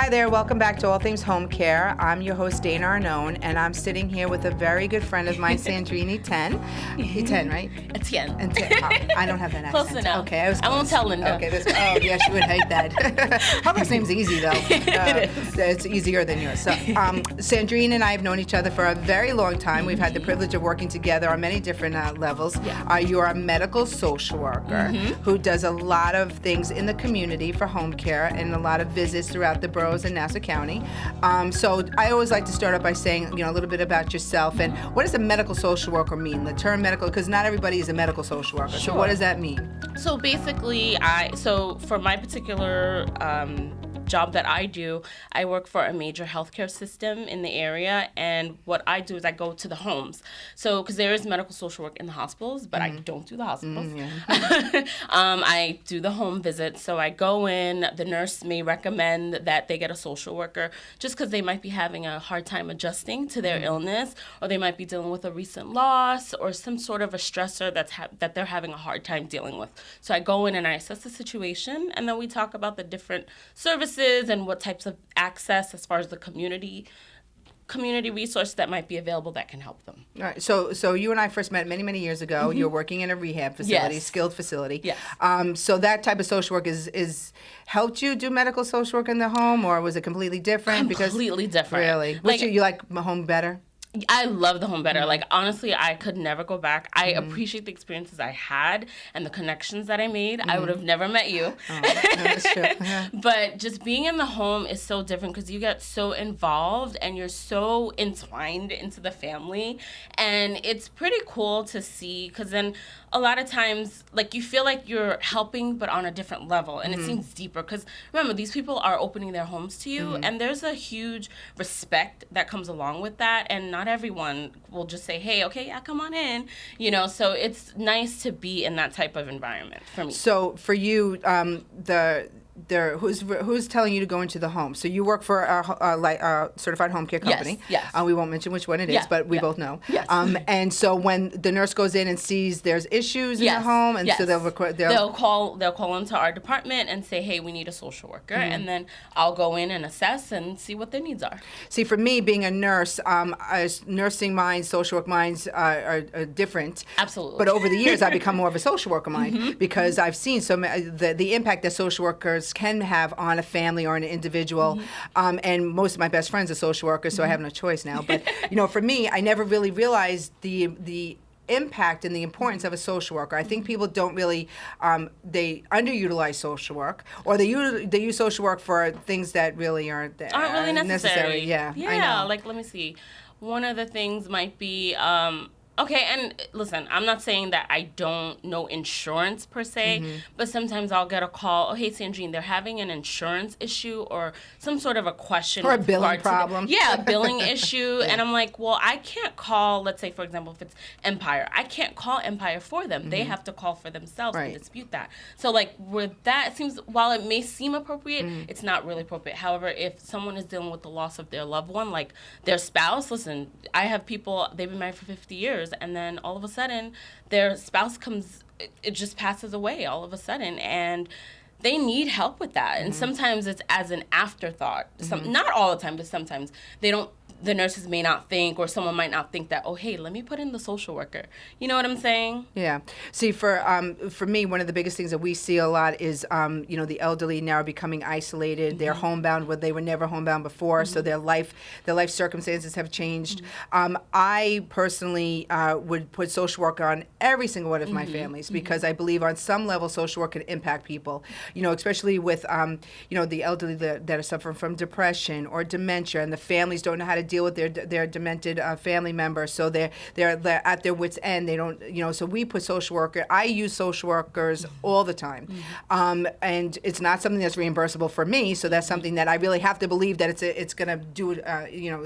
Hi there, welcome back to All Things Home Care. I'm your host, Dana Arnone, and I'm sitting here with a very good friend of mine, Sandrine Etienne. Etienne, right? Etienne. I don't have that accent. Close enough. Okay, I was close. I won't tell Linda. Okay, yeah, she would hate that. Her last name's easy, though. It is. It's easier than yours. So, Sandrine and I have known each other for a very long time. We've had the privilege of working together on many different levels. Yeah. You're a medical social worker who does a lot of things in the community for home care and a lot of visits throughout the boroughs in Nassau County. So I always like to start out by saying, a little bit about yourself and what does a medical social worker mean? The term medical, because not everybody is a medical social worker. Sure. So what does that mean? So basically, for my particular job that I do, I work for a major healthcare system in the area, and what I do is I go to the homes. So, because there is medical social work in the hospitals, but I don't do the hospitals. I do the home visits. So I go in, the nurse may recommend that they get a social worker just because they might be having a hard time adjusting to their illness, or they might be dealing with a recent loss or some sort of a stressor that they're having a hard time dealing with. So I go in and I assess the situation, and then we talk about the different services and what types of access as far as the community resource that might be available that can help them. All right. So you and I first met many, many years ago. You're working in a rehab facility, Yes. skilled facility. Yes. So that type of social work is helped you do medical social work in the home, or was it completely different? Completely different. Really? Like, You like home better? I love the home better. Like, honestly, I could never go back. I appreciate the experiences I had and the connections that I made. I would have never met you. That's true. But just being in the home is so different because you get so involved and you're so entwined into the family. And it's pretty cool to see because then a lot of times, like, you feel like you're helping but on a different level. And it seems deeper because, remember, these people are opening their homes to you. And there's a huge respect that comes along with that. And not everyone will just say, hey, okay, yeah, come on in. So it's nice to be in that type of environment for me. So for you, who's telling you to go into the home? So you work for a certified home care company. Yes. We won't mention which one it is, but we both know. Yes. And so when the nurse goes in and sees there's issues in the home, and so they'll call into our department and say, hey, we need a social worker, and then I'll go in and assess and see what their needs are. See, for me, being a nurse, nursing minds, social work minds are different. Absolutely. But over the years, I've become more of a social worker mind because I've seen the impact that social workers can have on a family or an individual. And most of my best friends are social workers, so I have no choice now. But for me, I never really realized the impact and the importance of a social worker. I think people don't really they underutilize social work, or they use social work for things that really aren't really necessary. Yeah, I know. Like, let me see. One of the things might be okay, and listen, I'm not saying that I don't know insurance per se, but sometimes I'll get a call, oh, hey, Sandrine, they're having an insurance issue or some sort of a question. Or a billing problem. A billing issue. And I'm like, well, I can't call, let's say, for example, if it's Empire, I can't call Empire for them. They have to call for themselves and dispute that. So, like, with that, it seems, while it may seem appropriate, it's not really appropriate. However, if someone is dealing with the loss of their loved one, like their spouse, listen, I have people, they've been married for 50 years, and then all of a sudden their spouse it just passes away all of a sudden, and they need help with that. And sometimes it's as an afterthought. Not all the time, but sometimes the nurses may not think, or someone might not think that, oh, hey, let me put in the social worker. You know what I'm saying? Yeah. See, for me, one of the biggest things that we see a lot is, the elderly now are becoming isolated. They're homebound where they were never homebound before, so their life circumstances have changed. I personally would put social work on every single one of my families because I believe on some level social work can impact people, especially with, the elderly that are suffering from depression or dementia, and the families don't know how to deal with their demented family members, so they're at their wits' end. They don't, so we put social worker. I use social workers all the time, and it's not something that's reimbursable for me. So that's something that I really have to believe that it's going to do,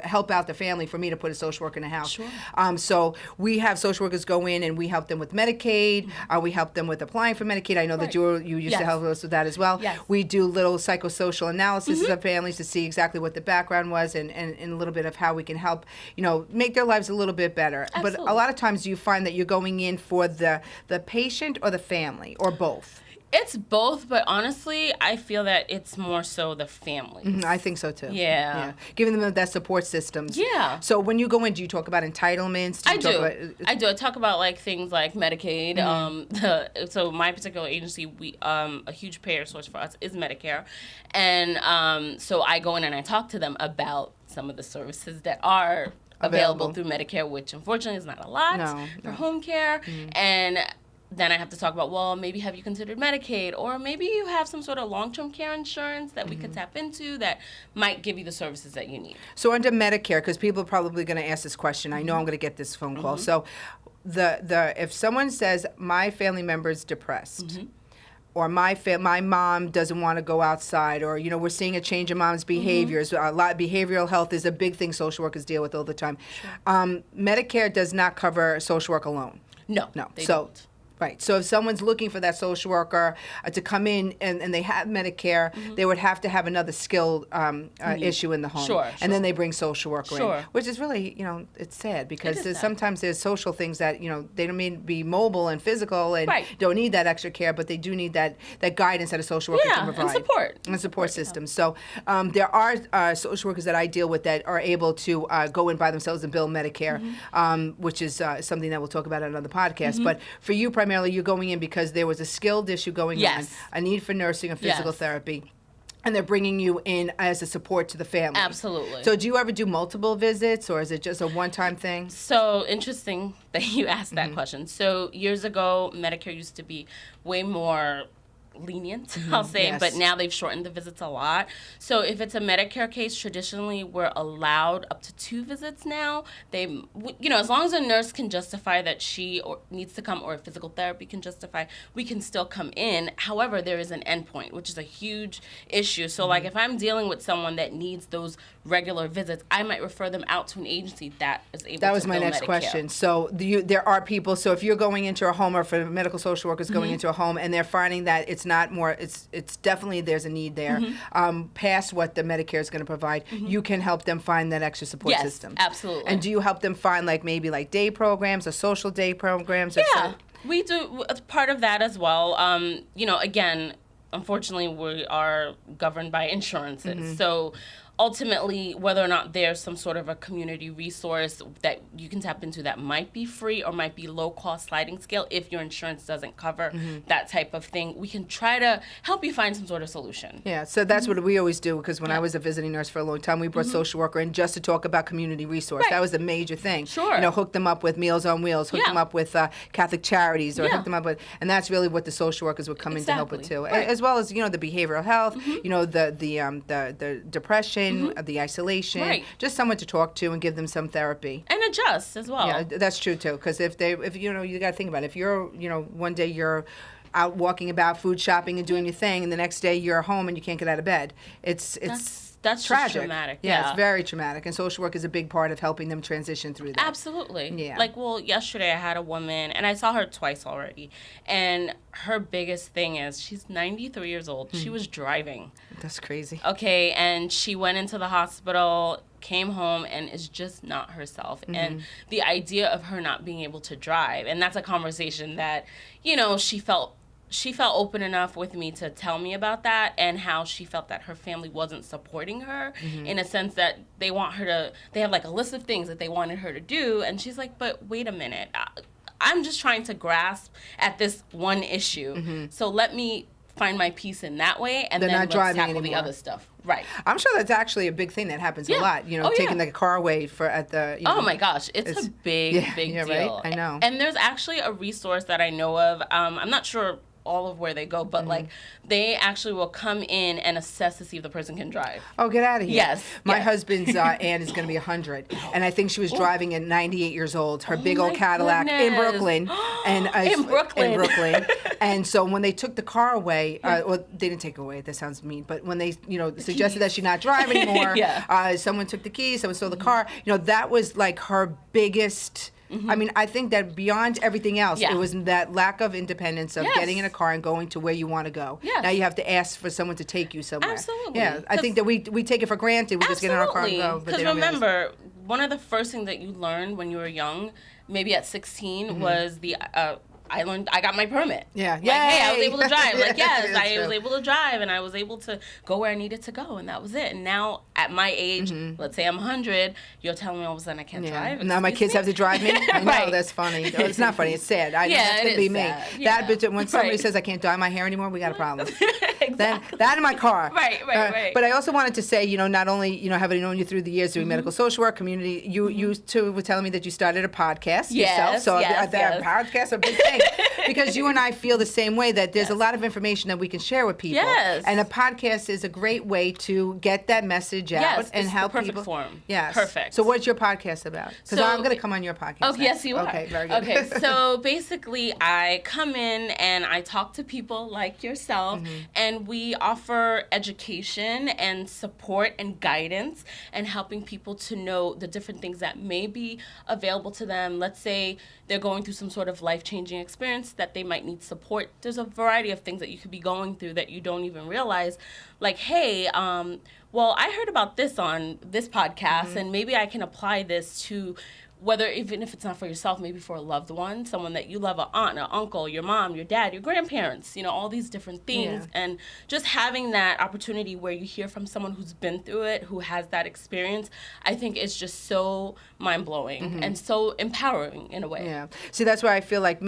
help out the family for me to put a social worker in the house. Sure. So we have social workers go in and we help them with Medicaid. We help them with applying for Medicaid. I know that you used to help us with that as well. Yes. We do little psychosocial analysis of families to see exactly what the background was and a little bit of how we can help, make their lives a little bit better. Absolutely. But a lot of times you find that you're going in for the patient or the family or both. It's both, but honestly, I feel that it's more so the family. I think so too. Yeah. Giving them that support systems. Yeah. So when you go in, do you talk about entitlements? I do. I talk about like things like Medicaid. So my particular agency, we a huge payer source for us is Medicare, and so I go in and I talk to them about some of the services that are available through Medicare, which unfortunately is not a lot for home care, and then I have to talk about, well, maybe have you considered Medicaid, or maybe you have some sort of long-term care insurance that we could tap into that might give you the services that you need. So under Medicare, because people are probably going to ask this question, I know I'm going to get this phone call. So the if someone says my family member is depressed, or my mom doesn't want to go outside, or we're seeing a change in mom's behaviors. A lot behavioral health is a big thing social workers deal with all the time. Medicare does not cover social work alone. No, they don't. Right. So if someone's looking for that social worker to come in and they have Medicare, they would have to have another skill issue in the home. Sure. And then they bring social worker in. Which is really, it's sad because sometimes there's social things that, they don't mean to be mobile and physical and don't need that extra care, but they do need that guidance that a social worker can provide. And support. And support system. So there are social workers that I deal with that are able to go in by themselves and bill Medicare, which is something that we'll talk about on another podcast. But for you, primarily, you're going in because there was a skilled issue going on, a need for nursing or physical therapy, and they're bringing you in as a support to the family. Absolutely. So do you ever do multiple visits, or is it just a one-time thing? So interesting that you asked that question. So years ago, Medicare used to be way more lenient, I'll say, but now they've shortened the visits a lot. So if it's a Medicare case, traditionally we're allowed up to 2 visits now. They, as long as a nurse can justify that she needs to come, or physical therapy can justify, we can still come in. However, there is an endpoint, which is a huge issue. So like if I'm dealing with someone that needs those regular visits, I might refer them out to an agency that is able to That was my bill next Medicare. question. So there are people, so if you're going into a home, or for medical social workers going into a home, and they're finding that it's not more, it's definitely there's a need there, past what the Medicare is going to provide, you can help them find that extra support system. Yes, absolutely. And do you help them find maybe day programs or social day programs? Or We do part of that as well. Again, unfortunately, we are governed by insurances. So ultimately, whether or not there's some sort of a community resource that you can tap into that might be free or might be low-cost sliding scale, if your insurance doesn't cover that type of thing, we can try to help you find some sort of solution. Yeah, so that's what we always do, because when I was a visiting nurse for a long time, we brought social worker in just to talk about community resource. That was a major thing. Sure. Hook them up with Meals on Wheels, hook them up with Catholic Charities, or hook them up with, and that's really what the social workers would come in to help with too, as well as the behavioral health, the depression, the isolation, just someone to talk to and give them some therapy and adjust as well. Yeah, that's true too, because if you got to think about it. If you're one day you're out walking about, food shopping and doing your thing, and the next day you're home and you can't get out of bed, that's tragic. Traumatic. Yeah, it's very traumatic, and social work is a big part of helping them transition through that. Absolutely. Yeah. Yesterday I had a woman, and I saw her twice already, and her biggest thing is she's 93 years old. She was driving. That's crazy. Okay, and she went into the hospital, came home, and is just not herself. And the idea of her not being able to drive, and that's a conversation that, she felt open enough with me to tell me about that, and how she felt that her family wasn't supporting her in a sense that they have a list of things that they wanted her to do, and she's like, but wait a minute, I'm just trying to grasp at this one issue, so let me find my peace in that way, and then let's tackle the other stuff. Right. I'm sure that's actually a big thing that happens a lot. Taking the car away Oh my gosh, it's a big deal. Right? I know. And there's actually a resource that I know of. I'm not sure all of where they go, but they actually will come in and assess to see if the person can drive. Oh, get out of here. Yes. My husband's aunt is going to be 100, and I think she was driving at 98 years old, her big old Cadillac in Brooklyn. In Brooklyn. And so when they took the car away, well, they didn't take it away, that sounds mean, but when they, suggested that she not drive anymore, someone took the keys, someone stole the car, that was her biggest... I mean, I think that beyond everything else, it was that lack of independence of getting in a car and going to where you want to go. Yes. Now you have to ask for someone to take you somewhere. Absolutely. Yeah, I think that we take it for granted. We just get in our car and go. Because remember, one of the first things that you learned when you were young, maybe at 16, was I got my permit. Yeah. Like, hey, I was able to drive. Like, yes, I true. was able to drive, and I was able to go where I needed to go, and that was it. And now, at my age, let's say I'm 100, you're telling me all of a sudden I can't drive. Now my kids have to drive me. I know, Right. that's funny. No, it's not funny. It's sad. I know Yeah, that's it gonna be is me. sad. Yeah. That, when somebody Right. says I can't dye my hair anymore, we got a problem. Exactly. That in my car. Right, right. But I also wanted to say, not only, having known you through the years doing medical social work, community, you too were telling me that you started a podcast yourself. Yes, So yes. podcasts are a big thing. Because you and I feel the same way, that there's a lot of information that we can share with people. Yes. And a podcast is a great way to get that message out Yes, and it's help the perfect people. form. Yes. Perfect. So what's your podcast about? Because So- I'm going to come on your podcast. Oh, next. yes, you are. Okay, very good. Okay, so basically, I come in and I talk to people like yourself, and we offer education and support and guidance and helping people to know the different things that may be available to them. Let's say they're going through some sort of life-changing experience that they might need support. There's a variety of things that you could be going through that you don't even realize. Like, hey, well, I heard about this on this podcast, and maybe I can apply this to whether, even if it's not for yourself, maybe for a loved one, someone that you love, an aunt, an uncle, your mom, your dad, your grandparents, all these different things. Yeah. And just having that opportunity where you hear from someone who's been through it, who has that experience, I think is just so mind-blowing and so empowering in a way. Yeah. See, that's why I feel like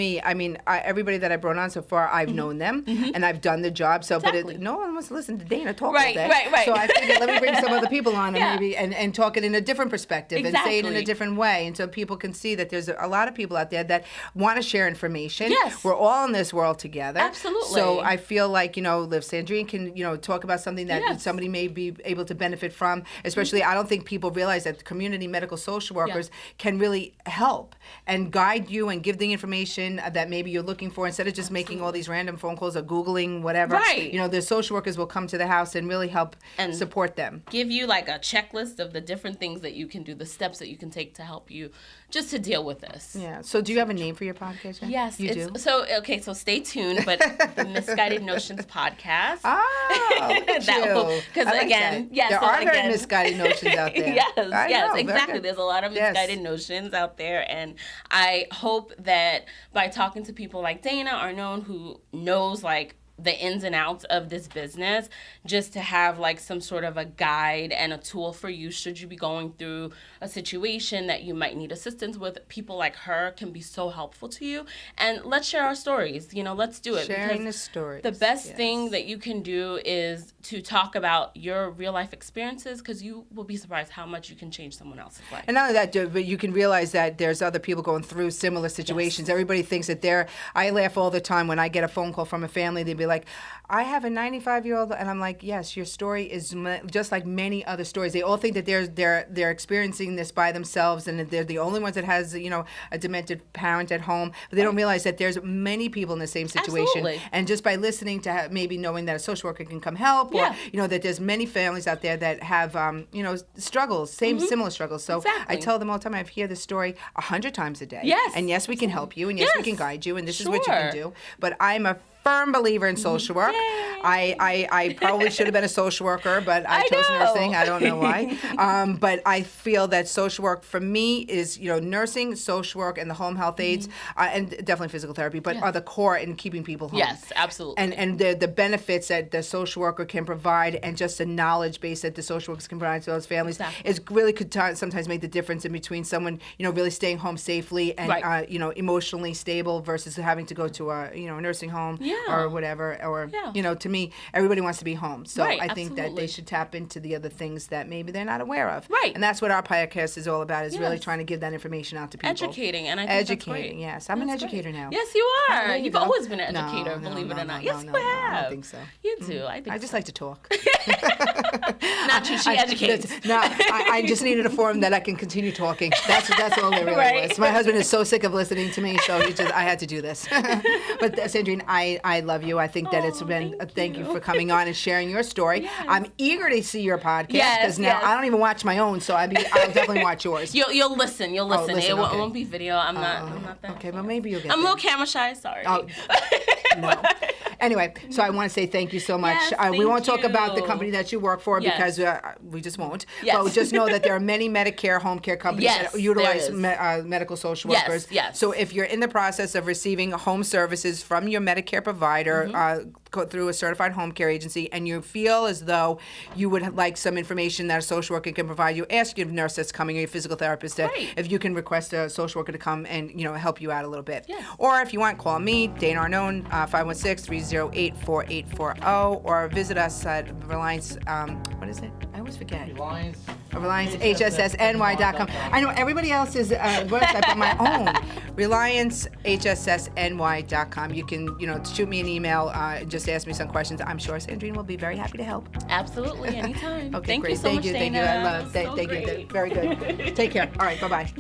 everybody that I brought on so far, I've known them and I've done the job. So, Exactly. but no one wants to listen to Dana talk Right, all day. right. So I figured let me bring some other people on Yeah. and maybe and talk it in a different perspective and say it in a Exactly. different way, and so people can see that there's a lot of people out there that want to share information. Yes. We're all in this world together. Absolutely. So I feel like if Sandrine can talk about something that Yes. somebody may be able to benefit from. Especially, I don't think people realize that community medical social workers can really help and guide you and give the information that maybe you're looking for, instead of just making all these random phone calls or Googling whatever. Right. The social workers will come to the house and really help And support them. give you like a checklist of the different things that you can do, the steps that you can take to help you just to deal with this. Yeah. So do you have a name for your podcast? Jen? Yes, You do? So stay tuned, but the Misguided Notions podcast. Oh, look at you. Because I like again, that. yes, there so are very again- misguided notions out there. Yes, I yes, know, very exactly. good. There's a lot of Yes. misguided notions out there, and I hope that by talking to people like Dana, Arnone, who knows like the ins and outs of this business, just to have like some sort of a guide and a tool for you should you be going through a situation that you might need assistance with. People like her can be so helpful to you, and let's share our stories. Let's do it. Sharing because the stories. the best Yes. thing that you can do is to talk about your real life experiences, because you will be surprised how much you can change someone else's life. And not only that, but you can realize that there's other people going through similar situations. Yes. Everybody thinks that I laugh all the time when I get a phone call from a family. They'd be like, I have a 95-year-old, and I'm like, yes, your story is just like many other stories. They all think that they're experiencing this by themselves, and that they're the only ones that has a demented parent at home. But they don't realize that there's many people in the same situation. Absolutely. And just by listening to maybe knowing that a social worker can come help, or Yeah. that there's many families out there that have struggles, similar struggles. So Exactly. I tell them all the time, I hear the story 100 times a day. Yes. And yes, we can help you, and yes, we Yes. can guide you, and this is what you can Sure. do. But I'm a firm believer in social work. Yay. I probably should have been a social worker, but I chose know. nursing. I don't know why. But I feel that social work for me is, nursing, social work, and the home health aides, and definitely physical therapy, but are the core in keeping people home. Yes, absolutely. And the benefits that the social worker can provide, and just the knowledge base that the social workers can provide to those families, Exactly. is really could sometimes make the difference in between someone really staying home safely and Right. emotionally stable versus having to go to a a nursing home or whatever, or Yeah. to me, everybody wants to be home. So Right, I think that absolutely. they should tap into the other things that maybe they're not aware of. Right. And that's what our podcast is all about, is really Yes. trying to give that information out to people. Educating, and I think that's great. Educating, yes. I'm an That's educator great. now. Yes, you are. There you You've go. always been an No, educator, no, believe it no, or not. no, Yes, no, you no, have. I don't think so. You do. I think I just so. like to talk. Not you. She educates. No, I just needed a forum that I can continue talking. That's all it really Right. was. My husband is so sick of listening to me, so I had to do this. But Sandrine, I love you. I think that it's been thank you for coming on and sharing your story. Yes. I'm eager to see your podcast, Yes, because now yes. I don't even watch my own, so I'll definitely watch yours. You'll listen. You'll listen. listen, It okay. won't be video. I'm not that. Okay, but maybe you'll get I'm a there. little camera shy. Sorry. Oh, no. Anyway, so I want to say thank you so much. Yes, We won't thank talk about the you. company that you work for Yes. because we just won't. Yes. But just know that there are many Medicare home care companies Yes, that utilize there is. medical social Yes, workers. yes. So if you're in the process of receiving home services from your Medicare provider, go through a certified home care agency, and you feel as though you would like some information that a social worker can provide you, ask your nurse that's coming or your physical therapist if you can request a social worker to come and help you out a little bit. Yes. Or if you want, call me, Dana Arnone, 516-308-4840, or visit us at Reliance. What is it? I always forget. RelianceHSSNY.com. I know everybody else is website, but my own, RelianceHSSNY.com. You can, shoot me an email, just ask me some questions. I'm sure Sandrine will be very happy to help. Absolutely, anytime. Okay, Thank great. you so much, Thank you. Dana. I love. Thank you. Very good. Take care. All right. Bye bye.